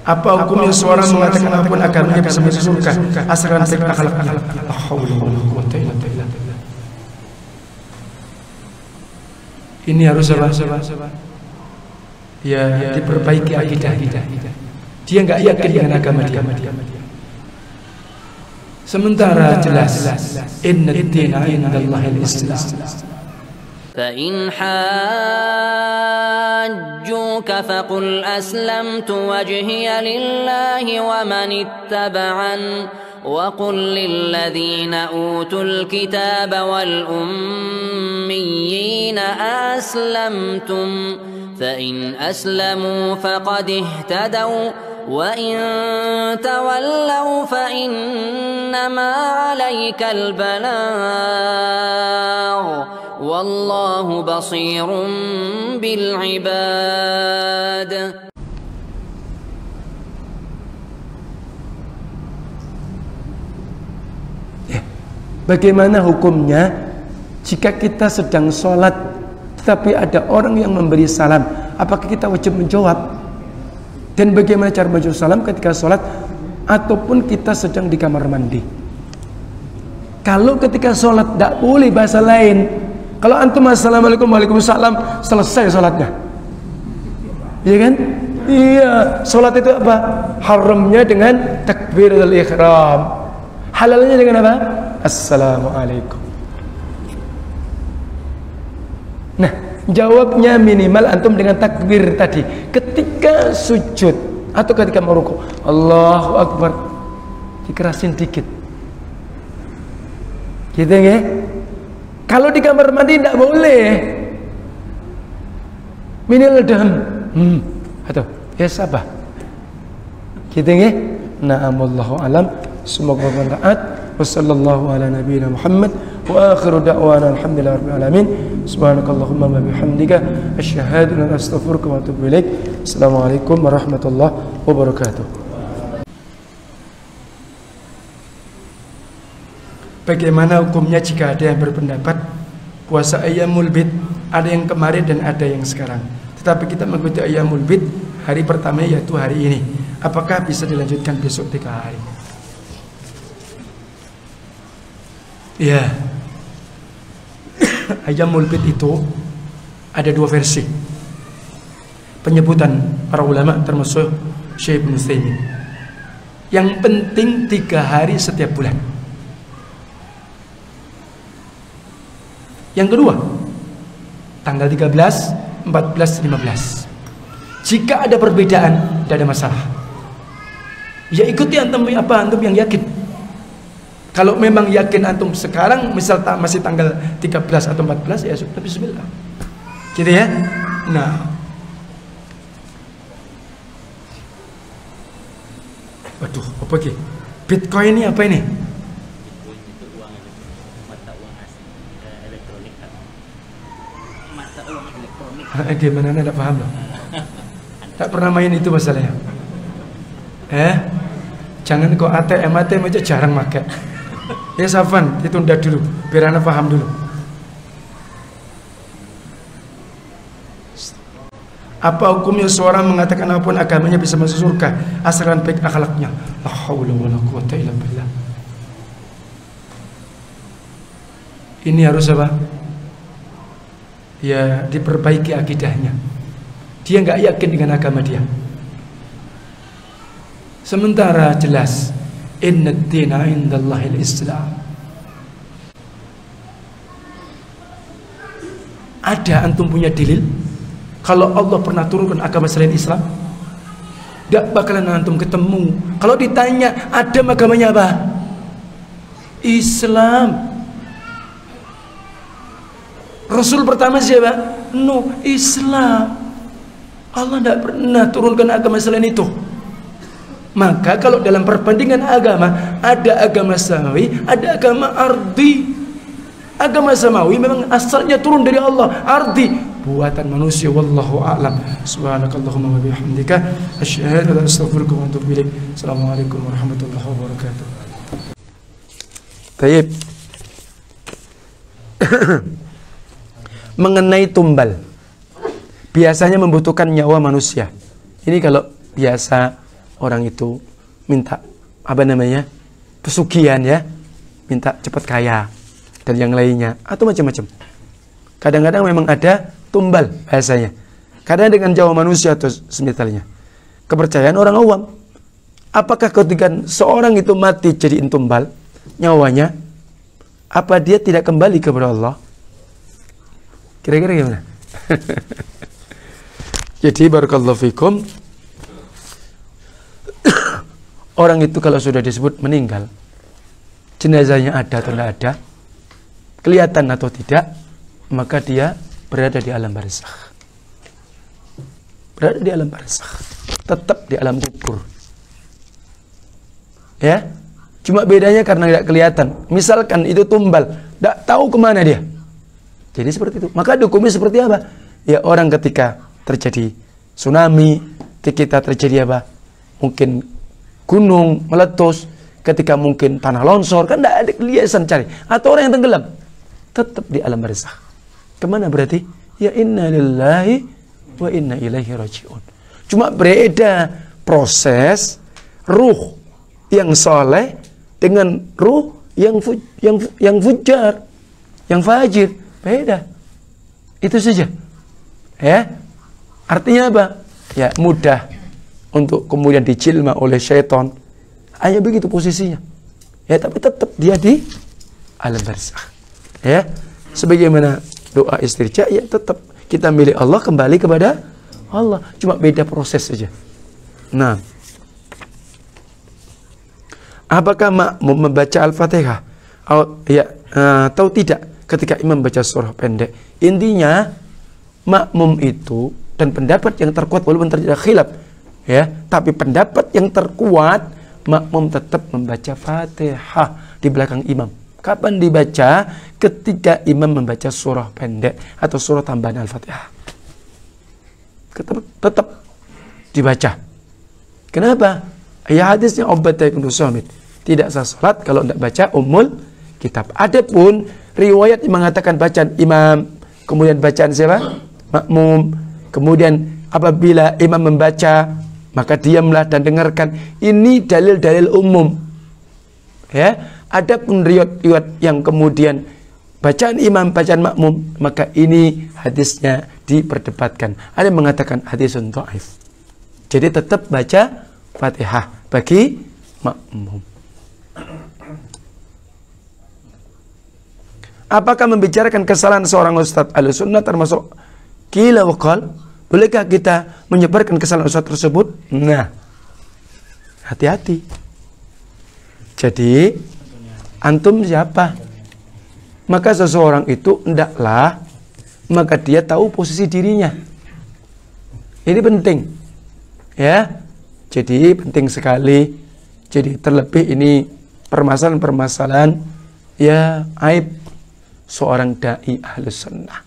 Apa hukumnya seorang mengatakan apapun agamanya bisa masuk surga asalkan baik akhlaknya? La haula wala quwwata illa billah. Ini harus apa? Ya, diperbaiki akidah. Dia nggak yakin dengan agama dia. Sementara jelas inna ad-dina indallahil Islam. فإن حاجوك فقل أسلمت وجهي لله ومن اتبعن وقل للذين أوتوا الكتاب والأميين أسلمتم فإن أسلموا فقد اهتدوا وإن تولوا فإنما عليك البلاغ والله بصير بالعباد. Bagaimana hukumnya jika kita sedang sholat tetapi ada orang yang memberi salam? Apakah kita wajib menjawab? Dan bagaimana cara menjawab salam ketika sholat ataupun kita sedang di kamar mandi? Kalau ketika sholat tidak boleh bahasa lain. Kalau antum assalamualaikum waalaikumsalam, selesai sholatnya. Iya kan? Iya, sholat itu apa? Haramnya dengan takbiratul ihram, halalnya dengan apa? Assalamualaikum. Nah, jawabnya minimal antum dengan takbir tadi. Ketika sujud atau ketika merukuk, Allahu Akbar, dikerasin dikit. Gitu ya? Kalau di kamar mandi tidak boleh. Minimal daham. Atau ya sabah. Gitu ya? Na'amallahu alam. Semoga bermanfaat. Wassallallahu ala nabiyina Muhammad wa akhiru da'wana alhamdulillahi rabbil alamin. Subhanakallahumma wa bihamdika asyhadu an la ilaha illa anta astaghfiruka wa atubu ilaik. Assalamualaikum warahmatullahi wabarakatuh. Bagaimana hukumnya jika ada yang berpendapat puasa Ayyamul Bid, ada yang kemarin dan ada yang sekarang, tetapi kita mengikuti Ayyamul Bid hari pertama yaitu hari ini, apakah bisa dilanjutkan besok 3 hari? Ya, Ayyamul Bid itu ada 2 versi penyebutan para ulama termasuk Syekh Ibnu Utsaimin. Yang penting 3 hari setiap bulan. Yang kedua, tanggal 13, 14, 15. Jika ada perbedaan, tidak ada masalah. Ya ikuti antum apa antum yang yakin. Kalau memang yakin antum sekarang, misal masih tanggal 13 atau 14, ya sudah bismillah. Gitu ya. Nah. Waduh, apa ini? Bitcoin ini apa ini? Gimana anda tidak paham loh? Tak pernah main itu masalahnya. Jangan kok ATM aja jarang pakai. Ya Safan, ditunda dulu biar anda paham dulu. Apa hukumnya seorang mengatakan apapun agamanya bisa masuk surga asalkan baik akhlaknya? La haula wala quwwata illa billah. Ini harus apa? Ya, diperbaiki akidahnya. Dia nggak yakin dengan agama dia. Sementara jelas inna ad-dina indallahil Islam. Ada antum punya dalil kalau Allah pernah turunkan agama selain Islam? Tidak bakalan antum ketemu. Kalau ditanya Adam agamanya apa? Islam. Rasul pertama siapa? Nuh, Islam. Allah tidak pernah turunkan agama selain itu. Maka kalau dalam perbandingan agama, ada agama samawi, ada agama ardi. Agama samawi memang asalnya turun dari Allah. Ardi buatan manusia. Wallahu a'lam. Subhanakallahumma wa bihamdika asyhadu an la ilaha illa anta astaghfiruka wa atubu ilaik. Assalamualaikum warahmatullahi wabarakatuh. Baik. Mengenai tumbal, biasanya membutuhkan nyawa manusia. Ini kalau biasa orang itu minta apa namanya pesugihan ya, minta cepat kaya dan yang lainnya atau macam-macam. Kadang-kadang memang ada tumbal bahasanya. Kadang dengan Jawa manusia atau semisalnya. Kepercayaan orang awam. Apakah ketika seorang itu mati jadi tumbal nyawanya, apa dia tidak kembali kepada Allah? Kira-kira gimana? Jadi barakallahu fikum, orang itu kalau sudah disebut meninggal, jenazahnya ada atau tidak ada, kelihatan atau tidak, maka dia berada di alam barzakh. Berada di alam barzakh, tetap di alam kubur. Ya, cuma bedanya karena tidak kelihatan. Misalkan itu tumbal, tidak tahu kemana dia. Jadi seperti itu. Maka hukumnya seperti apa? Ya orang ketika terjadi tsunami, ketika terjadi apa? Mungkin gunung meletus, ketika mungkin tanah longsor, kan tidak ada kelihatan cari. Atau orang yang tenggelam, tetap di alam barzakh. Kemana berarti? Ya inna lillahi wa inna ilaihi raji'un. Cuma beda proses ruh yang soleh dengan ruh yang fujar, yang fajir, beda. Itu saja. Ya. Artinya apa? Ya mudah untuk kemudian dijilma oleh syaitan. Hanya begitu posisinya. Ya tapi tetap dia di alam barzakh. Ya. Sebagaimana doa istirja, ya tetap kita milik Allah, kembali kepada Allah. Cuma beda proses saja. Nah, apakah makmum membaca Al-Fatihah atau tidak ketika imam baca surah pendek? Intinya makmum itu, dan pendapat yang terkuat walaupun terjadi khilaf ya, tapi pendapat yang terkuat makmum tetap membaca Fatihah di belakang imam. Kapan dibaca? Ketika imam membaca surah pendek atau surah tambahan Al-Fatihah. Tetap dibaca. Kenapa? Ya hadisnya Ubadah bin Samit, tidak sah salat kalau tidak baca Ummul Kitab. Adapun riwayat yang mengatakan bacaan imam, kemudian bacaan siapa? Makmum. Kemudian apabila imam membaca, maka diamlah dan dengarkan. Ini dalil-dalil umum. Ya. Adapun riwayat yang kemudian bacaan imam, bacaan makmum, maka ini hadisnya diperdebatkan. Ada yang mengatakan hadisun dhaif. Jadi tetap baca Fatihah bagi makmum. Apakah membicarakan kesalahan seorang ustadz Ahlussunnah termasuk qila wa qal? Bolehkah kita menyebarkan kesalahan ustadz tersebut? Nah, hati-hati. Jadi antum siapa? Maka seseorang itu hendaklah maka dia tahu posisi dirinya. Ini penting. Ya. Jadi penting sekali. Jadi terlebih ini permasalahan-permasalahan ya aib seorang dai Ahlussunnah.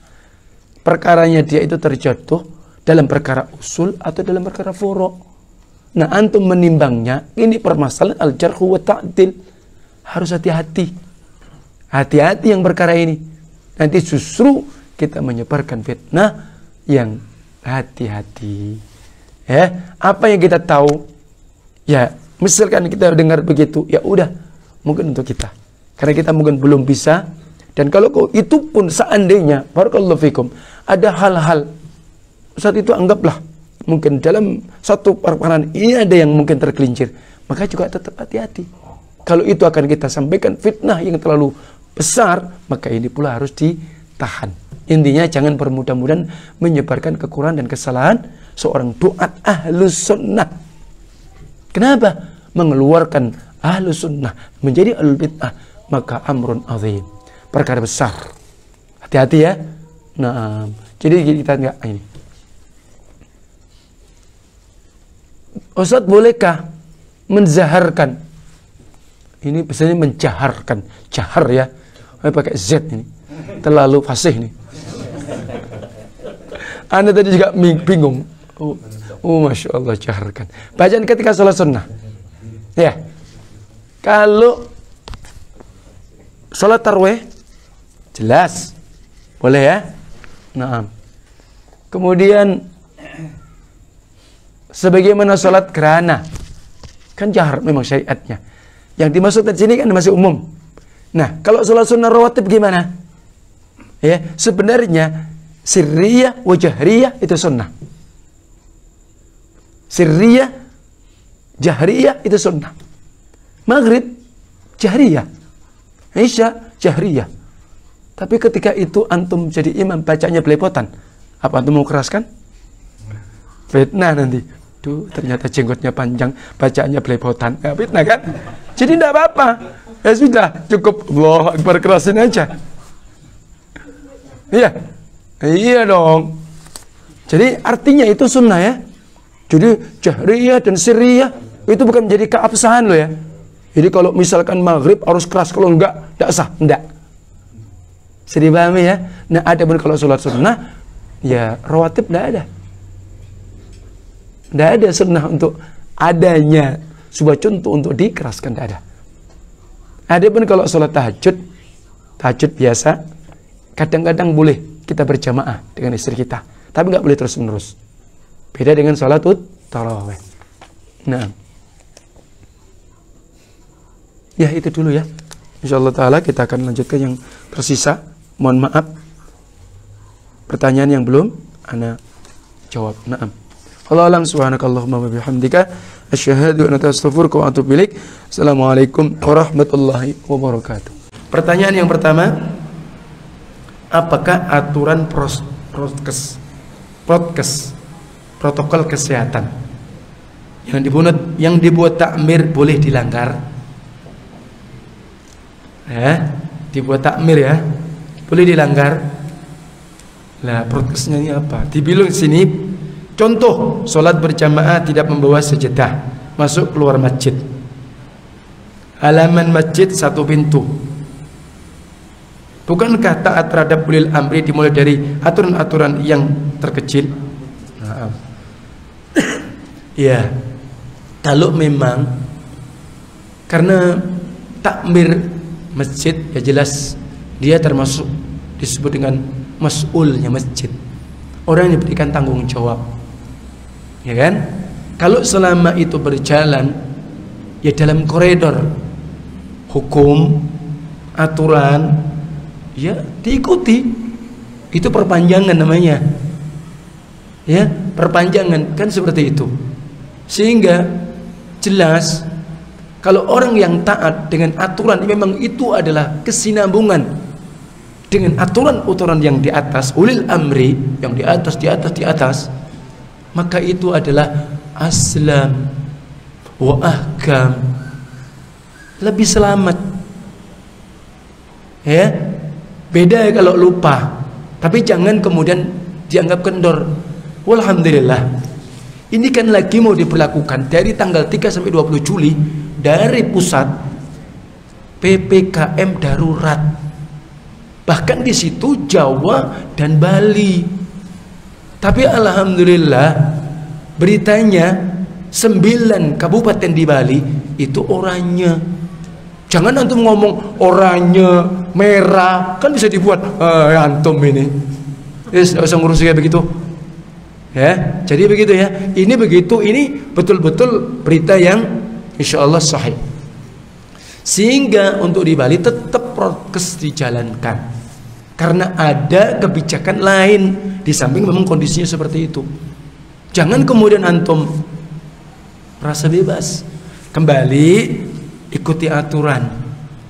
Perkaranya dia itu terjatuh dalam perkara usul atau dalam perkara furu'. Nah, antum menimbangnya, ini permasalahan al-jarhu wa ta'dil. Harus hati-hati. Hati-hati yang perkara ini. Nanti justru kita menyebarkan fitnah yang hati-hati. Ya, apa yang kita tahu, ya, misalkan kita dengar begitu, ya udah, mungkin untuk kita. Karena kita mungkin belum bisa. Dan kalau itu pun seandainya, barakallahu fikum, ada hal-hal, saat itu anggaplah, mungkin dalam satu perkara ini ada yang mungkin tergelincir, maka juga tetap hati-hati. Kalau itu akan kita sampaikan fitnah yang terlalu besar, maka ini pula harus ditahan. Intinya jangan bermudah-mudahan menyebarkan kekurangan dan kesalahan seorang duat Ahlussunnah. Kenapa? Mengeluarkan Ahlussunnah menjadi ahlul bid'ah, maka amrun azim, perkara besar. Hati-hati ya. Nah, jadi kita enggak ini. Ustaz, bolehkah menzaharkan? Ini biasanya menjaharkan, jahar ya. Pakai Z ini. Terlalu fasih nih. Anda tadi juga bingung. Masya Allah, jaharkan. Bacaan ketika sholat sunnah. Ya. Kalau sholat tarawih jelas boleh ya. Nah. Kemudian sebagaimana sholat gerhana Kan jahar memang syariatnya. Yang dimaksud di sini kan masih umum. Nah, kalau sholat sunnah rawatib gimana? Ya, sebenarnya sirriyah wa jahriyah itu sunnah. Sirriyah, jahriyah itu sunnah. Maghrib jahriyah, Isya jahriyah. Tapi ketika itu antum jadi imam bacanya belepotan, apa antum mau keraskan? Fitnah nanti. Duh, ternyata jenggotnya panjang, bacaannya belepotan. Ya, fitnah kan? Jadi tidak apa-apa. Ya sudah, cukup Allahu Akbar kerasin aja. Iya. Iya dong. Jadi artinya itu sunnah ya. Jadi jahriyah dan sirriyah itu bukan menjadi keabsahan loh ya. Jadi kalau misalkan maghrib harus keras, kalau enggak sah. Enggak. Bisa dipahami ya. Nah, ada pun kalau sholat sunnah, ya rawatib enggak ada. Tidak ada sunnah untuk adanya sebuah contoh untuk dikeraskan, tidak ada. Ada pun kalau sholat tahajud biasa, kadang-kadang boleh kita berjamaah dengan istri kita, tapi nggak boleh terus-menerus. Beda dengan sholat tarawih. Nah, ya itu dulu ya. Insyaallah taala kita akan lanjutkan yang tersisa. Mohon maaf, pertanyaan yang belum ana jawab. Naam. Allah alam, subhanakallahumma wa bihamdika asyhadu an la ilaha illa anta astaghfiruka wa atubu ilaik. Assalamualaikum warahmatullahi wabarakatuh. Pertanyaan yang pertama, apakah aturan protokol kesehatan yang dibuat takmir boleh dilanggar? Dibuat takmir ya, boleh dilanggar. Lah protokesnya ini apa? Dibilang sini, contoh, sholat berjamaah tidak membawa sajadah, masuk keluar masjid. Halaman masjid satu pintu. Bukankah taat terhadap ulil amri dimulai dari aturan-aturan yang terkecil? Nah, ya, kalau memang karena takmir masjid, ya jelas dia termasuk disebut dengan mas'ulnya masjid, orang yang diberikan tanggung jawab. Ya kan? Kalau selama itu berjalan ya dalam koridor hukum, aturan, ya diikuti. Itu perpanjangan namanya. Ya, perpanjangan kan seperti itu. Sehingga jelas kalau orang yang taat dengan aturan memang itu adalah kesinambungan dengan aturan-aturan yang di atas, ulil amri yang di atas, maka itu adalah aslam wa ahkam, lebih selamat. Ya, beda kalau lupa, tapi jangan kemudian dianggap kendor. Walhamdulillah, ini kan lagi mau diberlakukan dari tanggal 3 sampai 20 Juli dari pusat PPKM darurat. Bahkan di situ Jawa dan Bali. Tapi alhamdulillah beritanya 9 kabupaten di Bali itu oranye. Jangan antum ngomong oranye, merah, kan bisa dibuat antum ini. Tidak usah ngurus kayak begitu. Ya, jadi begitu ya. Ini begitu, ini betul-betul berita yang insyaallah sahih. Sehingga untuk di Bali tetap prokes dijalankan. Karena ada kebijakan lain di samping memang kondisinya seperti itu. Jangan kemudian antum merasa bebas. Kembali ikuti aturan.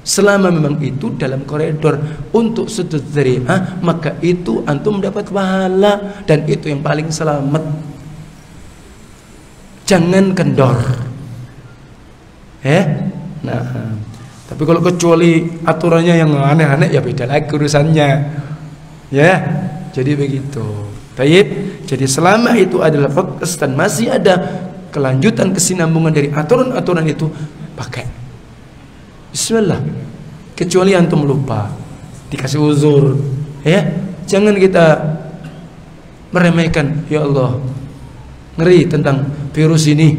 Selama memang itu dalam koridor untuk sudut dzari'ah, maka itu antum dapat pahala dan itu yang paling selamat. Jangan kendor. Nah, tapi kalau kecuali aturannya yang aneh-aneh ya beda lagi urusannya. Ya, jadi begitu. Baik, jadi selama itu adalah fokus dan masih ada kelanjutan kesinambungan dari aturan-aturan itu, pakai. Bismillah. Kecuali antum lupa, dikasih uzur. Ya, jangan kita meremehkan. Ya Allah, ngeri tentang virus ini.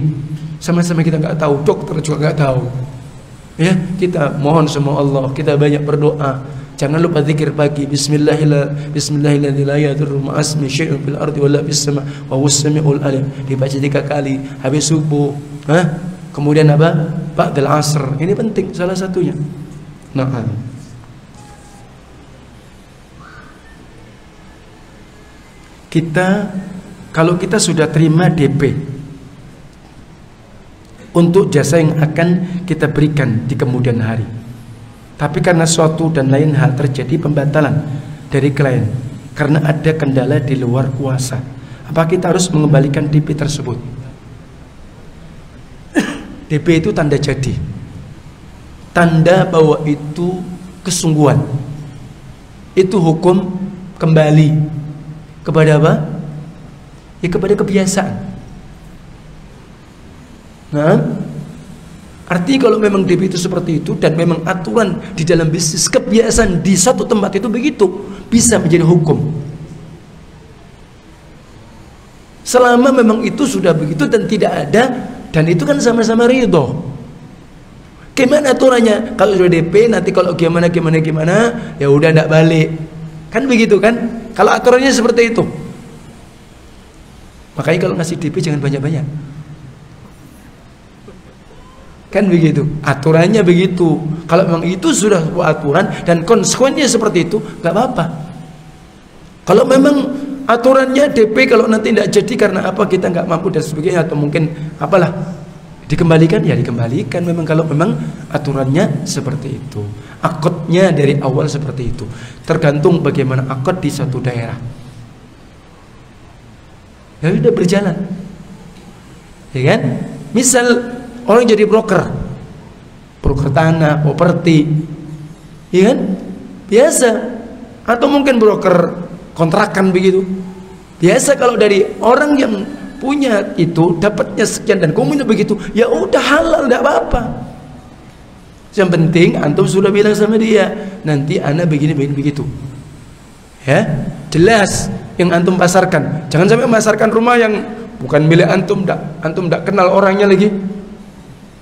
Sama-sama kita nggak tahu, dokter juga nggak tahu. Ya, kita mohon sama Allah, kita banyak berdoa. Jangan lupa zikir pagi, Bismillahirrahmanirrahim, la yadurru ma'asmi syai'un fil ardi wala fis sama' wa huwas samiul alim. Dibaca 3 kali habis subuh. kemudian apa? Ba'dal asr. Ini penting salah satunya. Nah, kalau kita sudah terima DP untuk jasa yang akan kita berikan di kemudian hari, tapi karena suatu dan lain hal terjadi pembatalan dari klien karena ada kendala di luar kuasa, apa kita harus mengembalikan DP tersebut? DP itu tanda jadi, tanda bahwa itu kesungguhan, itu hukum kembali kepada apa? Ya kepada kebiasaan. Nah, artinya kalau memang DP itu seperti itu dan memang aturan di dalam bisnis, kebiasaan di satu tempat itu begitu, bisa menjadi hukum. Selama memang itu sudah begitu dan tidak ada, dan itu kan sama-sama ridho. Gimana aturannya? Kalau sudah DP nanti kalau gimana ya udah ndak balik. Kan begitu kan? Kalau aturannya seperti itu. Makanya kalau ngasih DP jangan banyak-banyak. Kan begitu. Aturannya begitu. Kalau memang itu sudah aturan dan konsekuensinya seperti itu, nggak apa-apa. Kalau memang aturannya DP kalau nanti tidak jadi karena apa kita nggak mampu dan sebagainya atau mungkin apalah, dikembalikan ya dikembalikan. Memang kalau memang aturannya seperti itu, akadnya dari awal seperti itu, tergantung bagaimana akad di satu daerah. Ya sudah berjalan, ya kan? Misal orang jadi broker tanah, properti, ya kan? Biasa. Atau mungkin broker kontrakan begitu. Biasa kalau dari orang yang punya itu dapatnya sekian dan komunnya begitu, ya udah halal, tidak apa-apa. Yang penting antum sudah bilang sama dia, nanti ana begini begitu. Ya, jelas yang antum pasarkan. Jangan sampai memasarkan rumah yang bukan milik antum tidak kenal orangnya lagi.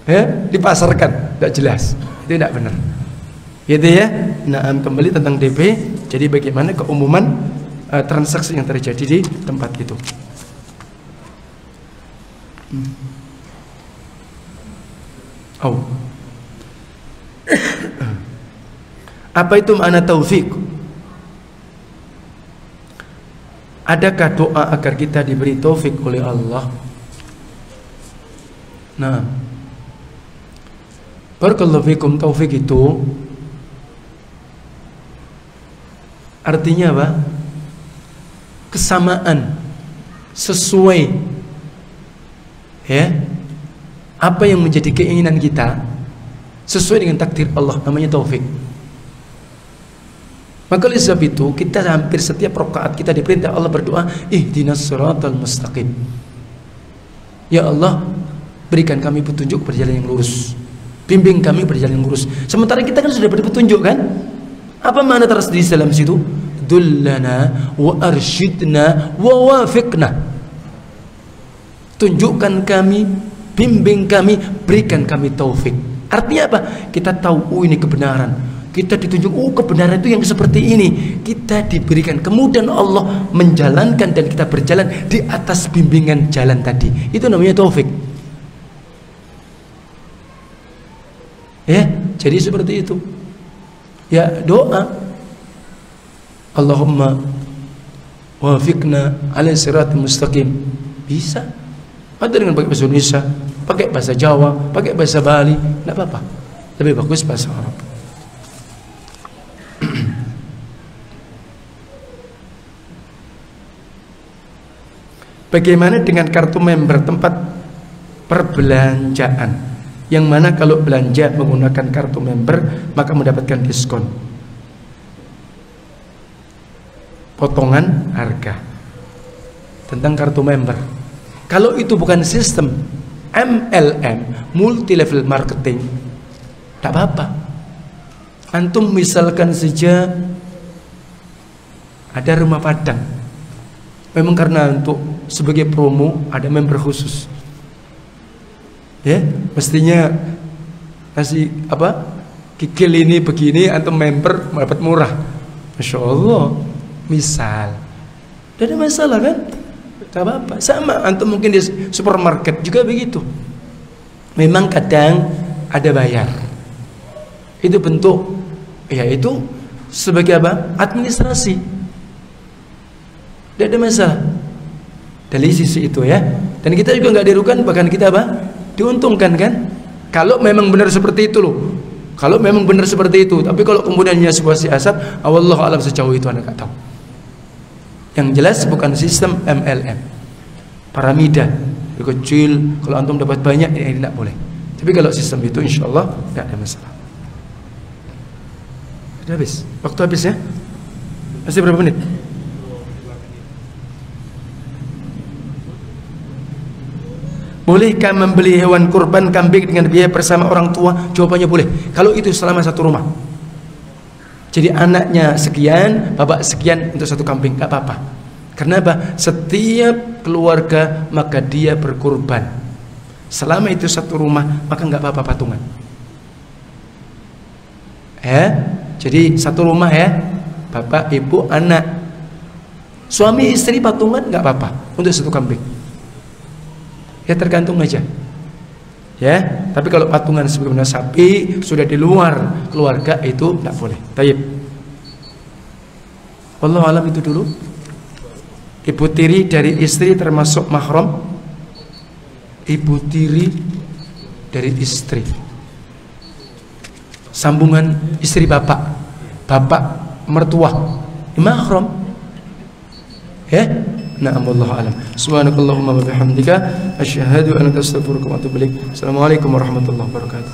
Ya, dipasarkan, tidak jelas. Itu tidak benar. Gitu ya. Nah, kembali tentang DP. Jadi bagaimana keumuman transaksi yang terjadi di tempat itu. Apa itu makna taufik? Adakah doa agar kita diberi taufik oleh Allah? Nah, barakallahu fikum, taufik itu artinya apa? Kesamaan, sesuai, ya, apa yang menjadi keinginan kita sesuai dengan takdir Allah, namanya taufik. Maka oleh sebab itu kita hampir setiap rakaat kita diperintah Allah berdoa, ihdinas siratal mustaqim. Ya Allah, berikan kami petunjuk berjalan yang lurus, bimbing kami berjalan yang lurus. Sementara kita kan sudah berpetunjuk kan? Apa makna terus di dalam situ? Dullana wa arsyidna wa wafiqna. Tunjukkan kami, bimbing kami, berikan kami taufik. Artinya apa? Kita tahu ini kebenaran. Kita ditunjuk, kebenaran itu yang seperti ini. Kita diberikan, kemudian Allah menjalankan dan kita berjalan di atas bimbingan jalan tadi. Itu namanya taufik. Ya, jadi seperti itu. Ya, doa. Allahumma wafiqna ala siratal mustaqim. Bisa. Ada dengan pakai bahasa Indonesia, pakai bahasa Jawa, pakai bahasa Bali, tidak apa-apa. Lebih bagus bahasa Arab. Bagaimana dengan kartu member tempat perbelanjaan, yang mana kalau belanja menggunakan kartu member maka mendapatkan diskon, potongan harga? Tentang kartu member, kalau itu bukan sistem MLM, multi level marketing, tak apa-apa. Antum misalkan saja ada rumah Padang, memang karena untuk sebagai promo ada member khusus, ya, mestinya kasih apa, kikil ini begini, antum member dapat murah, masya Allah, misal, tidak ada masalah kan, tidak apa-apa. Sama antum mungkin di supermarket juga begitu, memang kadang ada bayar. Itu bentuk, yaitu sebagai apa? Administrasi. Tidak ada masalah dari sisi itu ya. Dan kita juga nggak dirugikan, bahkan kita apa? Diuntungkan kan? Kalau memang benar seperti itu loh. Kalau memang benar seperti itu. Tapi kalau kemudiannya sebuah siasat, wallahu alam, sejauh itu Anda nggak tahu. Yang jelas bukan sistem MLM, piramida kecil. Kalau antum dapat banyak, ya tidak boleh. Tapi kalau sistem itu, insya Allah tidak ada masalah. Sudah habis, waktu habis ya. Masih berapa menit? Bolehkah membeli hewan kurban kambing dengan biaya bersama orang tua? Jawabannya boleh. Kalau itu selama satu rumah. Jadi anaknya sekian, bapak sekian untuk satu kambing, gak apa-apa. Karena apa? Setiap keluarga maka dia berkurban. Selama itu satu rumah, maka gak apa-apa patungan. Jadi satu rumah ya, bapak, ibu, anak, suami, istri patungan gak apa-apa untuk satu kambing. Ya tergantung aja. Ya, tapi kalau patungan sebagaimana sapi sudah di luar keluarga itu tidak boleh. Taib. Wallahu alam itu dulu. Ibu tiri dari istri termasuk mahram. Ibu tiri dari istri. Sambungan istri bapak, bapak mertua, mahram. Ya. Na'am, wallahu alam. Subhanakallahumma wa bihamdika asyhadu an la ilaha illa anta astaghfiruka wa atubu ilaik. Assalamualaikum warahmatullahi wabarakatuh.